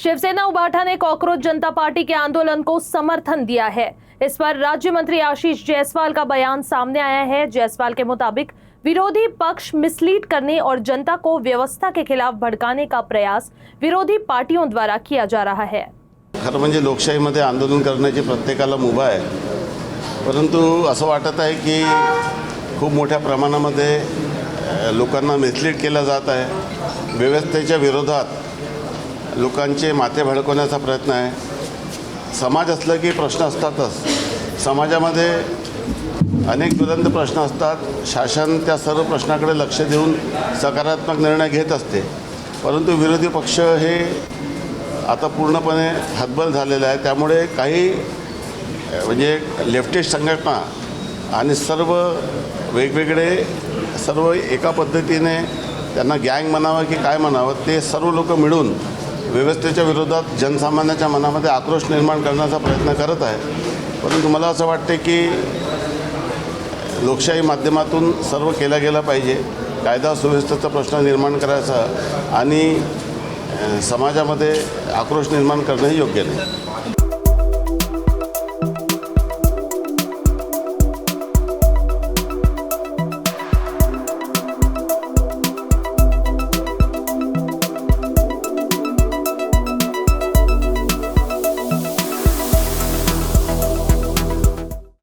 शिवसेना उबाठा ने कॉकरोच जनता पार्टी के आंदोलन को समर्थन दिया है। इस पर राज्य मंत्री आशीष जायसवाल का बयान सामने आया है। जायसवाल के मुताबिक विरोधी पक्ष मिसलीड करने और जनता को व्यवस्था के खिलाफ भड़काने का प्रयास विरोधी पार्टियों द्वारा किया जा रहा है। खरं म्हणजे लोकशाहीमध्ये आंदोलन करण्याची प्रत्येकाला मुभा आहे, परंतु असं वाटत आहे की खूप मोठ्या प्रमाणामध्ये लोकांना मिसलीड केलं जात आहे। व्यवस्थेच्या विरोधात लोकांचे माथे भडकवण्याचा प्रयत्न आहे। समाज असलं की प्रश्न असतातच। समाजामध्ये अनेक ज्वलंत प्रश्न असतात। शासन त्या सर्व प्रश्नाकडे लक्ष देऊन सकारात्मक निर्णय घेत असते, परंतु विरोधी पक्ष हे आता पूर्णपणे हतबल झालेला आहे। त्यामुळे काही म्हणजे लेफ्टिस्ट संघटना आणि सर्व वेगवेगळे सर्व एका पद्धतीने त्यांना गँग म्हणावं की काय म्हणावं, ते सर्व लोक मिळून व्यवस्थेच्या विरोधात जनसामान्याच्या मनामध्ये आक्रोश निर्माण करण्याचा प्रयत्न करत आहे। परंतु मला असं वाटते की लोकशाही माध्यमातून सर्व केला गेला पाहिजे। कायदा सुव्यवस्थेचा प्रश्न निर्माण करायचा आणि समाजामध्ये आक्रोश निर्माण करणे योग्य नाही।